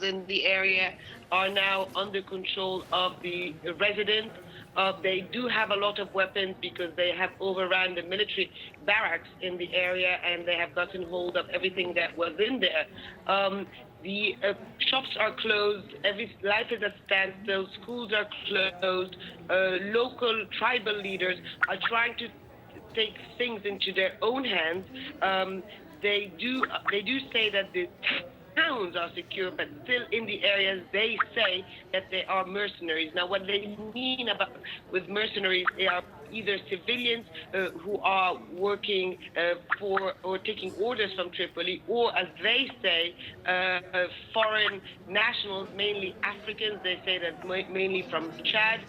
in the area are now under control of the residents. They do have a lot of weapons because they have overrun the military barracks in the area and they have gotten hold of everything that was in there. The shops are closed, every life is at standstill, schools are closed, local tribal leaders are trying to take things into their own hands. They do say that the towns are secure, but still in the areas they say that they are mercenaries. Now, what they mean about with mercenaries, they are either civilians who are working for or taking orders from Tripoli, or as they say, foreign nationals, mainly Africans. They say that mainly from Chad,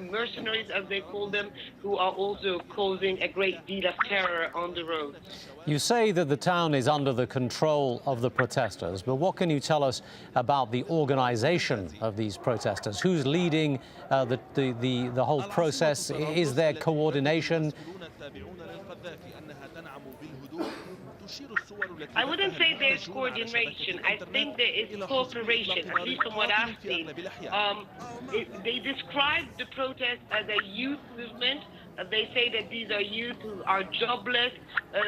mercenaries as they call them, who are also causing a great deal of terror on the roads. You say that the town is under the control of the protesters, but what can you tell us about the organization of these protesters? Who's leading the whole process? Is there coordination? I wouldn't say there's coordination. I think there is cooperation, at least from what I've seen. They describe the protest as a youth movement. They say that these are youth who are jobless,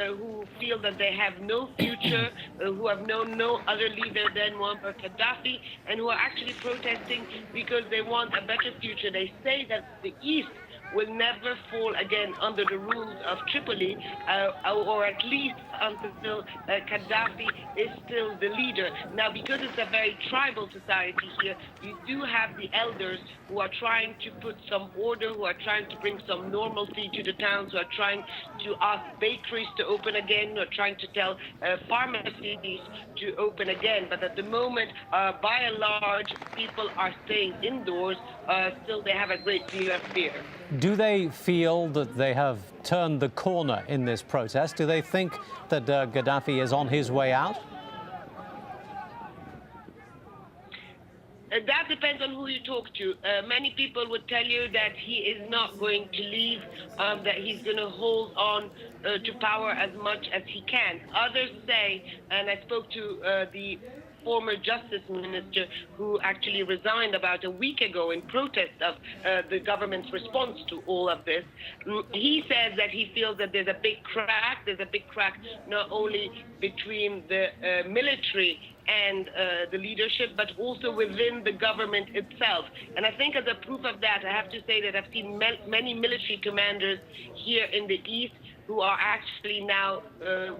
who feel that they have no future, who have known no other leader than Muammar Gaddafi, and who are actually protesting because they want a better future. They say that the East will never fall again under the rules of Tripoli, or at least until Gaddafi is still the leader. Now, because it's a very tribal society here, you do have the elders who are trying to put some order, who are trying to bring some normalcy to the towns, who are trying to ask bakeries to open again, who are trying to tell pharmacies to open again. But at the moment, by and large, people are staying indoors. Still, they have a great deal of fear. Do they feel that they have turned the corner in this protest? Do they think that Gaddafi is on his way out? That depends on who you talk to. Many people would tell you that he is not going to leave, that he's going to hold on to power as much as he can. Others say, and I spoke to the former justice minister who actually resigned about a week ago in protest of the government's response to all of this. He says that he feels that there's a big crack. There's a big crack not only between the military and the leadership, but also within the government itself. And I think as a proof of that, I have to say that I've seen many military commanders here in the East who are actually now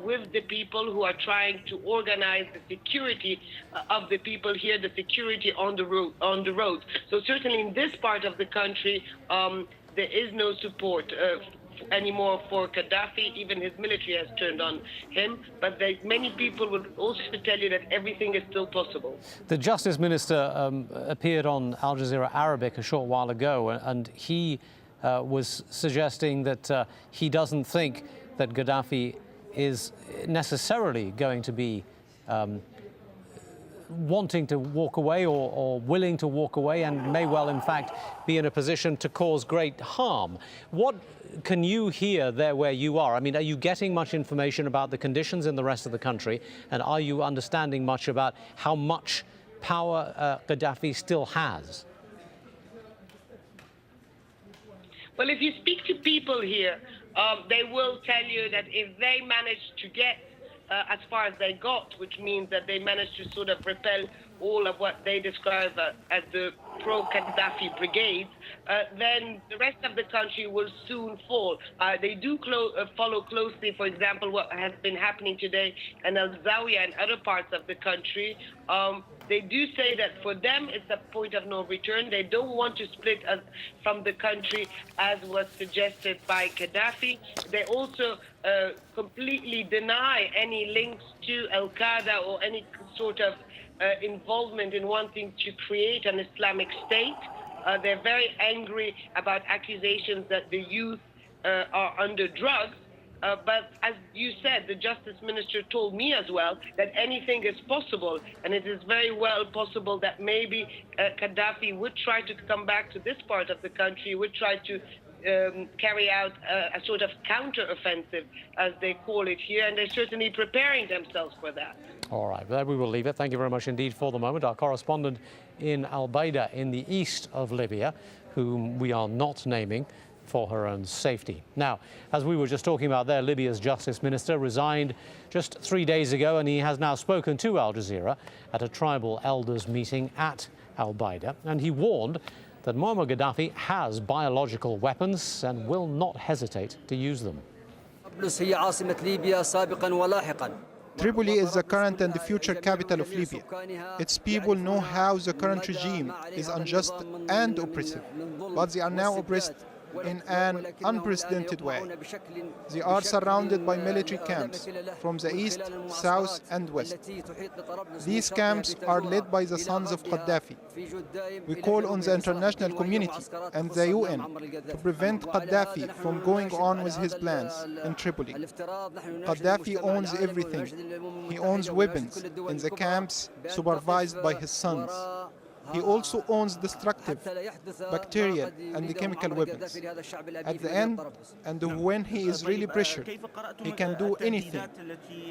with the people, who are trying to organize the security of the people here, the security on the roads. So certainly in this part of the country, there is no support anymore for Gaddafi. Even his military has turned on him. But many people will also tell you that everything is still possible. The Justice Minister appeared on Al Jazeera Arabic a short while ago, and he was suggesting that he doesn't think that Gaddafi is necessarily going to be wanting to walk away or willing to walk away, and may well, in fact, be in a position to cause great harm. What can you hear there where you are? I mean, are you getting much information about the conditions in the rest of the country, and are you understanding much about how much power Gaddafi still has? Well, if you speak to people here, they will tell you that if they manage to get as far as they got, which means that they managed to sort of repel all of what they describe as the pro-Gaddafi brigades, then the rest of the country will soon fall. They do follow closely, for example, what has been happening today in Al Zawiya and other parts of the country. They do say that for them it's a point of no return. They don't want to split from the country as was suggested by Gaddafi. They also completely deny any links to Al-Qaeda or any sort of involvement in wanting to create an Islamic State. They're very angry about accusations that the youth are under drugs. But as you said, the Justice Minister told me as well that anything is possible, and it is very well possible that maybe Gaddafi would try to come back to this part of the country, would try to carry out a sort of counter-offensive, as they call it here, and they're certainly preparing themselves for that. All right, there we will leave it. Thank you very much indeed for the moment. Our correspondent in Al Baida in the east of Libya, whom we are not naming for her own safety. Now, as we were just talking about there, Libya's justice minister resigned just 3 days ago, and he has now spoken to Al Jazeera at a tribal elders meeting at Al Baida, and he warned that Muammar Gaddafi has biological weapons and will not hesitate to use them. Tripoli is the current and the future capital of Libya. Its people know how the current regime is unjust and oppressive, but they are now oppressed in an unprecedented way. They are surrounded by military camps from the east, south and west. These camps are led by the sons of Gaddafi. We call on the international community and the UN to prevent Gaddafi from going on with his plans in Tripoli. Gaddafi owns everything. He owns weapons in the camps supervised by his sons. He also owns destructive bacterial and chemical weapons. At the end, and when he is really pressured, he can do anything.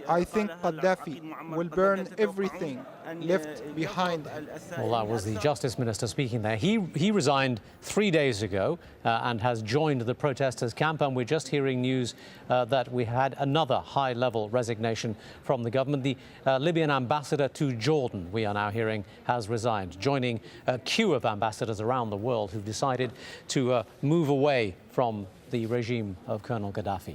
I think Gaddafi will burn everything left behind him. Well, that was the Justice Minister speaking there. He resigned 3 days ago and has joined the protesters' camp, and we're just hearing news that we had another high-level resignation from the government. The Libyan ambassador to Jordan, we are now hearing, has resigned, joining a queue of ambassadors around the world who've decided to move away from the regime of Colonel Gaddafi.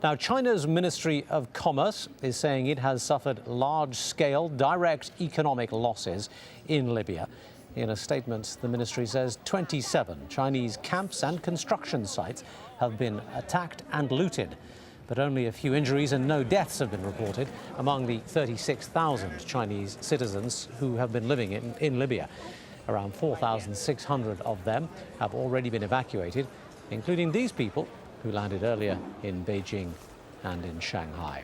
Now, China's Ministry of Commerce is saying it has suffered large-scale direct economic losses in Libya. In a statement, the ministry says 27 Chinese camps and construction sites have been attacked and looted. But only a few injuries and no deaths have been reported among the 36,000 Chinese citizens who have been living in Libya. Around 4,600 of them have already been evacuated, including these people who landed earlier in Beijing and in Shanghai.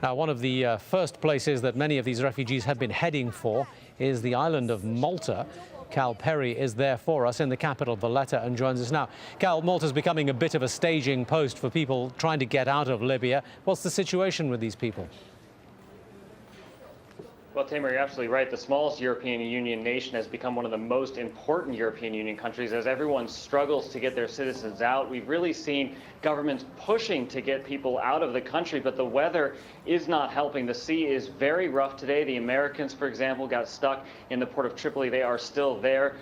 Now, one of the first places that many of these refugees have been heading for is the island of Malta. Cal Perry is there for us in the capital, Valletta, and joins us now. Cal, Malta's becoming a bit of a staging post for people trying to get out of Libya. What's the situation with these people? Well, Tamer, you're absolutely right. The smallest European Union nation has become one of the most important European Union countries as everyone struggles to get their citizens out. We've really seen governments pushing to get people out of the country, but the weather is not helping. The sea is very rough today. The Americans, for example, got stuck in the port of Tripoli. They are still there.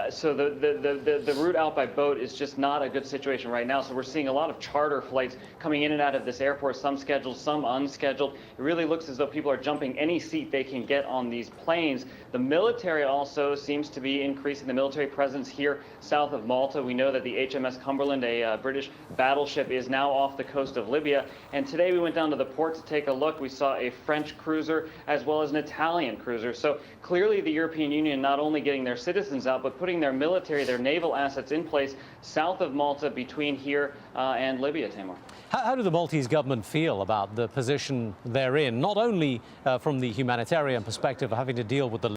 So the route out by boat is just not a good situation right now. So we're seeing a lot of charter flights coming in and out of this airport, some scheduled, some unscheduled. It really looks as though people are jumping any seat they can get on these planes. The military also seems to be increasing the military presence here south of Malta. We know that the HMS Cumberland, a British battleship, is now off the coast of Libya. And today we went down to the port to take a look. We saw a French cruiser as well as an Italian cruiser. So clearly the European Union not only getting their citizens out, but putting their military, their naval assets in place south of Malta between here and Libya, Tamar. How do the Maltese government feel about the position they're in, not only from the humanitarian perspective of having to deal with the